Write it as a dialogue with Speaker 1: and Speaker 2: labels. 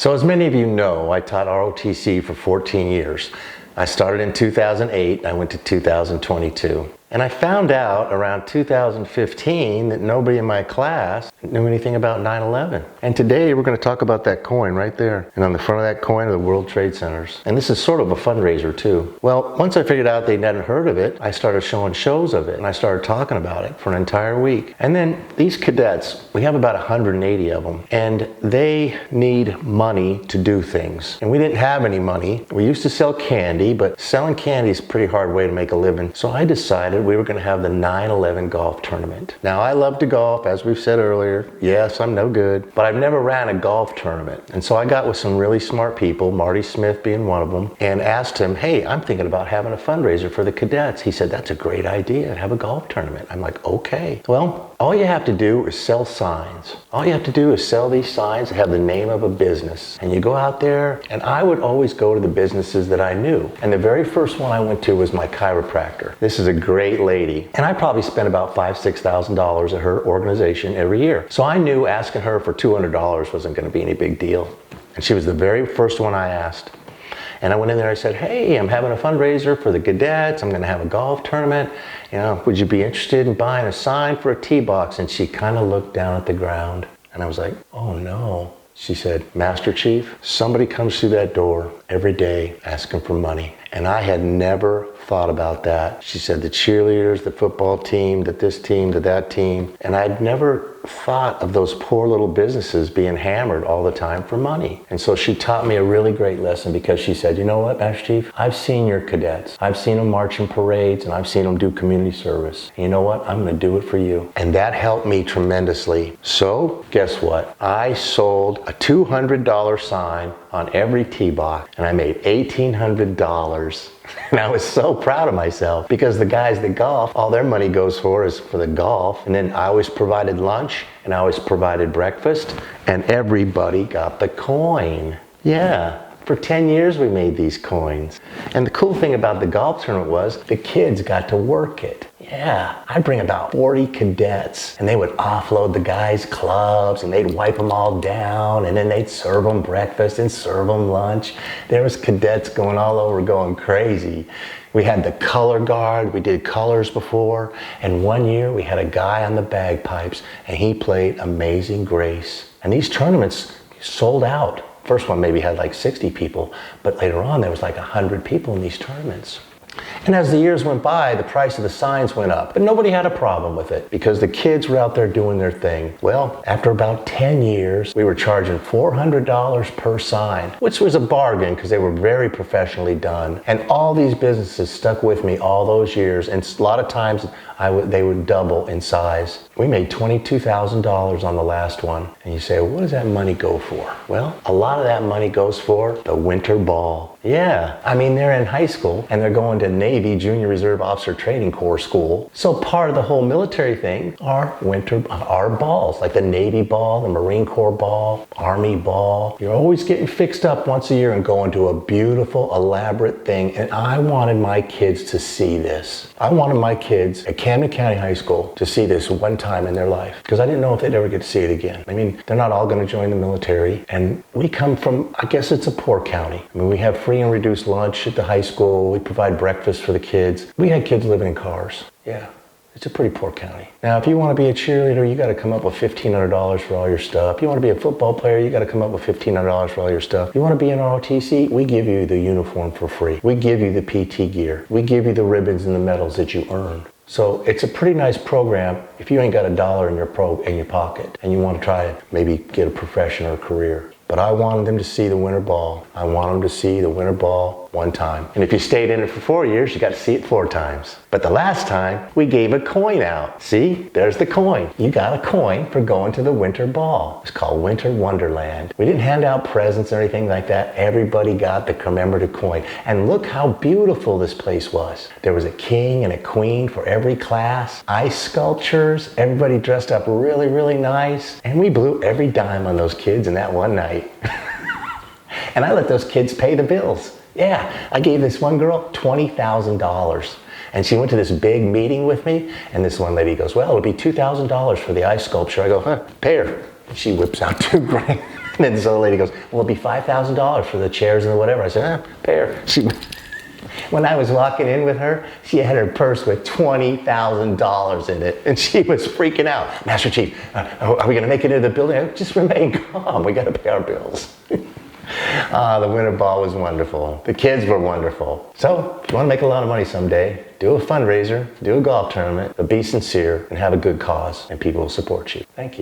Speaker 1: So as many of you know, I taught ROTC for 14 years. I started in 2008, I went to 2022. And I found out around 2015 that nobody in my class knew anything about 9/11. And today we're going to talk about that coin right there. And on the front of that coin are the World Trade Centers. And this is sort of a fundraiser too. Well, once I figured out they'd never heard of it, I started showing shows of it. And I started talking about it for an entire week. And then these cadets, we have about 180 of them. And they need money to do things. And we didn't have any money. We used to sell candy, but selling candy is a pretty hard way to make a living. So I decided we were going to have the 9/11 golf tournament. Now, I love to golf, as we've said earlier. Yes, I'm no good, but I've never ran a golf tournament. And so I got with some really smart people, Marty Smith being one of them, and asked him, hey, I'm thinking about having a fundraiser for the cadets. He said, that's a great idea, have a golf tournament. I'm like, okay. Well, all you have to do is sell signs. All you have to do is sell these signs that have the name of a business. And you go out there, and I would always go to the businesses that I knew. And the very first one I went to was my chiropractor. This is a great lady. And I probably spent about $5,000, $6,000 at her organization every year. So I knew asking her for $200 wasn't going to be any big deal. And she was the very first one I asked. And I went in there and I said, hey, I'm having a fundraiser for the cadets. I'm going to have a golf tournament. You know, would you be interested in buying a sign for a tee box? And she kind of looked down at the ground. And I was like, oh no. She said, Master Chief, somebody comes through that door every day asking for money. And I had never thought about that. She said, the cheerleaders, the football team, that this team, that team. And I'd never thought of those poor little businesses being hammered all the time for money. And so she taught me a really great lesson because she said, you know what, Master Chief, I've seen your cadets. I've seen them march in parades and I've seen them do community service. And you know what? I'm going to do it for you. And that helped me tremendously. So guess what? I sold a $200 sign on every tee box and I made $1,800. And I was so proud of myself because the guys that golf, all their money goes for is for the golf. And then I always provided lunch and I always provided breakfast and everybody got the coin. Yeah. For 10 years we made these coins. And the cool thing about the golf tournament was the kids got to work it. Yeah, I'd bring about 40 cadets and they would offload the guys' clubs and they'd wipe them all down and then they'd serve them breakfast and serve them lunch. There was cadets going all over going crazy. We had the color guard, we did colors before, and one year we had a guy on the bagpipes and he played Amazing Grace. And these tournaments sold out. First one maybe had like 60 people, but later on there was like 100 people in these tournaments. And as the years went by, the price of the signs went up, but nobody had a problem with it because the kids were out there doing their thing. Well, after about 10 years, we were charging $400 per sign, which was a bargain because they were very professionally done. And all these businesses stuck with me all those years, and a lot of times they would double in size. We made $22,000 on the last one. And you say, well, what does that money go for? Well, a lot of that money goes for the Winter Ball. Yeah, I mean, they're in high school and they're going to Navy Junior Reserve Officer Training Corps school. So part of the whole military thing are balls, like the Navy ball, the Marine Corps ball, Army ball. You're always getting fixed up once a year and going to a beautiful, elaborate thing. And I wanted my kids to see this. I wanted my kids at Camden County High School to see this one time in their life because I didn't know if they'd ever get to see it again. I mean, they're not all going to join the military. And we come from, I guess it's a poor county. I mean, we have free and reduced lunch at the high school. We provide breakfast for the kids. We had kids living in cars. Yeah, it's a pretty poor county. Now, if you want to be a cheerleader, you got to come up with $1,500 for all your stuff. You want to be a football player, you got to come up with $1,500 for all your stuff. You want to be in ROTC, we give you the uniform for free. We give you the PT gear. We give you the ribbons and the medals that you earned. So it's a pretty nice program if you ain't got $1 in your pocket and you want to try to maybe get a profession or a career. But I wanted them to see the Winter Ball. I wanted them to see the Winter Ball one time. And if you stayed in it for 4 years, you got to see it 4 times. But the last time, we gave a coin out. See, there's the coin. You got a coin for going to the Winter Ball. It's called Winter Wonderland. We didn't hand out presents or anything like that. Everybody got the commemorative coin. And look how beautiful this place was. There was a king and a queen for every class. Ice sculptures. Everybody dressed up really, really nice. And we blew every dime on those kids in that one night. And I let those kids pay the bills. Yeah, I gave this one girl $20,000. And she went to this big meeting with me, and this one lady goes, well, it'll be $2,000 for the ice sculpture. I go, huh, pay her. And she whips out $2,000. then this old lady goes, well, it'll be $5,000 for the chairs and whatever. I said, pay her. When I was walking in with her, she had her purse with $20,000 in it, and she was freaking out. Master Chief, are we going to make it into the building? Just remain calm. We got to pay our bills. The Winter Ball was wonderful. The kids were wonderful. So, if you want to make a lot of money someday, do a fundraiser, do a golf tournament, but be sincere and have a good cause, and people will support you. Thank you.